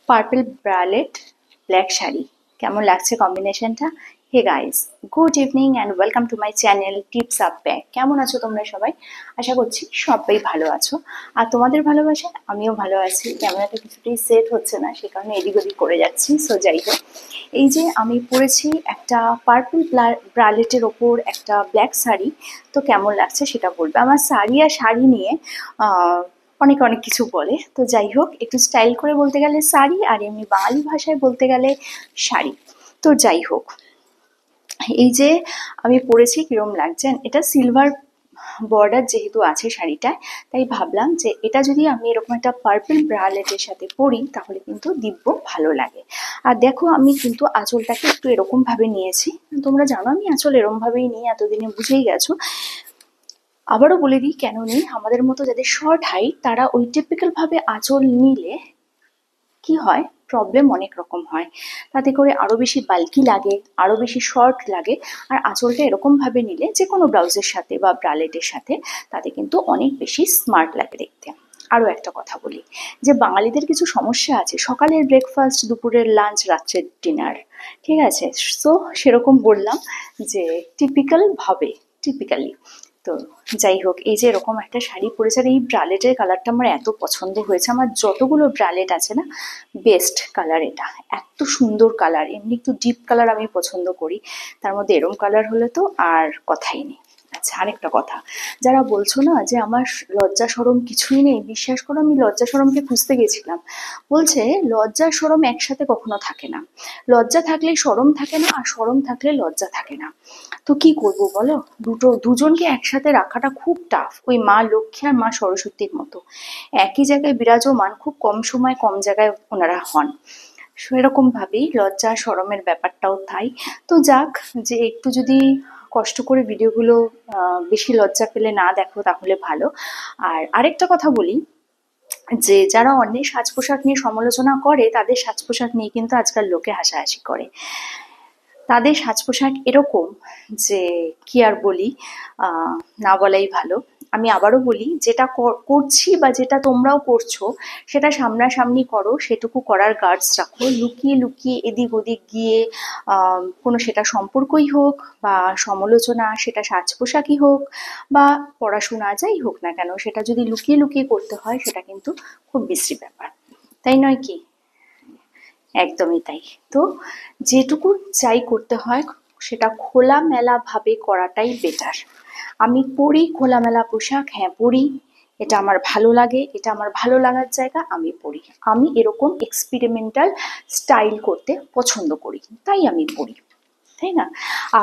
Purple bralette black sari, কেমন লাগছে কম্বিনেশনটা? Hey guys, good evening and welcome to my channel tips up bag. কেমন আছো তোমরা সবাই? আশা করছি সবাই ভালো আছো, আর তোমাদের ভালোবাসা আমিও ভালো আছি। ক্যামেরাটা কিছুতেই সেট হচ্ছে না, সে কারণে এদিক ওদিক করে যাচ্ছি। সো যাই হোক, এই যে আমি পরেছি একটা পার্পল ব্রালেটের ওপর একটা ব্ল্যাক শাড়ি, তো কেমন লাগছে সেটা বলবে। আমার শাড়ি আর শাড়ি নিয়ে অনেক অনেক কিছু বলে, তো যাই হোক, একটু স্টাইল করে বলতে গেলে শাড়ি, আর এমনি বাঙালি ভাষায় বলতে গেলে শাড়ি। তো যাই হোক, এই যে আমি পরেছি কিরম লাগছে, এটা সিলভার বর্ডার যেহেতু আছে শাড়িটায়, তাই ভাবলাম যে এটা যদি আমি এরকম একটা পার্পল ব্রালেটের সাথে পরি তাহলে কিন্তু দিব্য ভালো লাগে। আর দেখো, আমি কিন্তু আঁচলটাকে একটু এরকম ভাবে নিয়েছি। তোমরা জানো আমি আঁচল এরকম ভাবেই নিয়ে এতদিনে বুঝেই গেছো। আবারও বলে দিই কেন নেই, আমাদের মতো যাদের শর্ট হাইট তারা ওই টিপিক্যাল ভাবে আঁচল নিলে কি হয়, প্রবলেম অনেক রকম হয়। তাতে করে আরো বেশি বাল্কি লাগে, আরো বেশি শর্ট লাগে। আর আঁচলটা এরকম ভাবে নিলে যে কোনো ব্লাউজের সাথে বা ব্রালেটের সাথে তাতে কিন্তু অনেক বেশি স্মার্ট লাগে দেখতে। আরও একটা কথা বলি, যে বাঙালিদের কিছু সমস্যা আছে, সকালের ব্রেকফাস্ট, দুপুরের লাঞ্চ, রাত্রের ডিনার, ঠিক আছে? সো সেরকম বললাম যে টিপিক্যালি। তো যাই হোক, এই যে এরকম একটা শাড়ি পরেছে, আর এই ব্রালেটের কালারটা আমার এত পছন্দ হয়েছে। আমার যতগুলো ব্রালেট আছে না, বেস্ট কালার এটা। এত সুন্দর কালার, এমনি একটু ডিপ কালার আমি পছন্দ করি, তার মধ্যে এরম কালার হলে তো আর কথাই নেই। আচ্ছা, আরেকটা কথা, যারা বলছো না যে আমার লজ্জা সরম কিছুই নেই, বিশ্বাস করো আমি লজ্জা সরমকে খুঁজতে গেছিলাম। বলছে লজ্জা সরম একসাথে কখনো থাকে না, লজ্জা থাকলে সরম থাকে না, আর সরম থাকলে লজ্জা থাকে না। তো কি করব বলো, দুজনকে একসাথে রাখাটা খুব টাফ। ওই মা লক্ষ্মী আর মা সরস্বতীর মতো একই জায়গায় বিরাজমান, খুব কম সময় কম জায়গায় ওনারা হন। সেরকম ভাবেই লজ্জা শরমের ব্যাপারটাও তাই। তো যাক, যে একটু যদি কষ্ট করে ভিডিওগুলো বেশি লজ্জা পেলে না দেখো তাহলে ভালো। আর আরেকটা কথা বলি, যে যারা অন্যের সাজ পোশাক নিয়ে সমালোচনা করে তাদের সাজ পোশাক নিয়ে কিন্তু আজকাল লোকে হাসাহাসি করে। তাদের সাজ পোশাক এরকম যে কি আর বলি, না বলাই ভালো। আমি আবারও বলি, যেটা করছি বা যেটা তোমরাও করছো সেটা সামনাসামনি করো, সেটুকু করার গার্ডস রাখো। লুকিয়ে লুকিয়ে এদিক ওদিক গিয়ে কোনো, সেটা সম্পর্কই হোক বা সমালোচনা, সেটা সাজ পোশাকই হোক বা পড়াশোনা, যাই হোক না কেন, সেটা যদি লুকিয়ে লুকিয়ে করতে হয় সেটা কিন্তু খুব বিশ্রী ব্যাপার, তাই নয় কি? একদমই তাই। তো যেটুকু চাই করতে হয় সেটা খোলামেলা ভাবে করাটাই বেটার। আমি পরি খোলামেলা পোশাক, হ্যাঁ পরি, এটা আমার ভালো লাগে, এটা আমার ভালো লাগার জায়গা, আমি পরি। আমি এরকম এক্সপেরিমেন্টাল স্টাইল করতে পছন্দ করি, তাই আমি পরি, তাই না?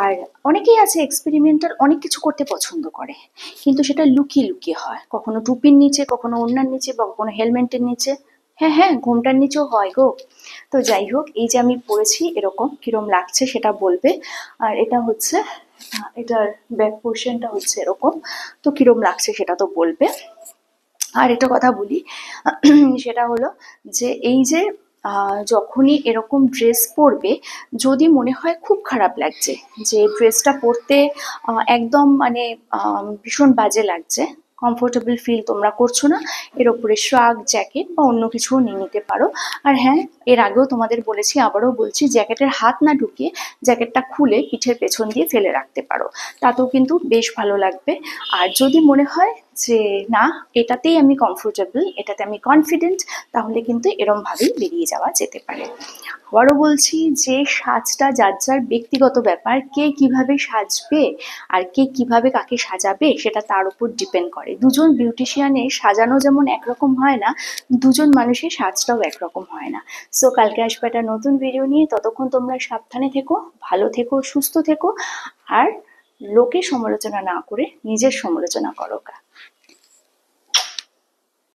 আর অনেকেই আছে এক্সপেরিমেন্টাল অনেক কিছু করতে পছন্দ করে, কিন্তু সেটা লুকিয়ে লুকিয়ে হয়, কখনো টুপির নিচে, কখনো ওড়নার নিচে, বা কখনো হেলমেটের নিচে। হ্যাঁ হ্যাঁ, ঘোমটার নিচেও হয় গো। তো যাই হোক, এই যে আমি পরেছি এরকম, কিরম লাগছে সেটা বলবে। আর এটা হচ্ছে এটার ব্যাক পোর্শনটা হচ্ছে এরকম, তো কিরম লাগছে সেটা তো বলবে। আর একটা কথা বলি, সেটা হলো যে এই যে যখনই এরকম ড্রেস পরবে, যদি মনে হয় খুব খারাপ লাগছে, যে ড্রেসটা পরতে একদম মানে ভীষণ বাজে লাগছে, কমফোর্টেবল ফিল তোমরা করছো না, এর ওপরে শ্রাগ জ্যাকেট বা অন্য কিছুও নিয়ে নিতে পারো। আর হ্যাঁ, এর আগেও তোমাদের বলেছি, আবারও বলছি, জ্যাকেটের হাত না ঢুকিয়ে জ্যাকেটটা খুলে পিঠের পেছন দিয়ে ফেলে রাখতে পারো, তাতেও কিন্তু বেশ ভালো লাগবে। আর যদি মনে হয় যে না, এটাতেই আমি কমফোর্টেবল, এটাতে আমি কনফিডেন্ট, তাহলে কিন্তু এরমভাবেই বেরিয়ে যাওয়া যেতে পারে। আবারও বলছি যে সাজটা যার যার ব্যক্তিগত ব্যাপার, কে কিভাবে সাজবে আর কে কিভাবে কাকে সাজাবে সেটা তার উপর ডিপেন্ড করে। দুজন বিউটিশিয়ানের সাজানো যেমন একরকম হয় না, দুজন মানুষের সাজটাও একরকম হয় না। সো কালকে আসবে একটা নতুন ভিডিও নিয়ে, ততক্ষণ তোমরা সাবধানে থেকো, ভালো থেকো, সুস্থ থেকো, আর লোকের সমালোচনা না করে নিজের সমালোচনা করো।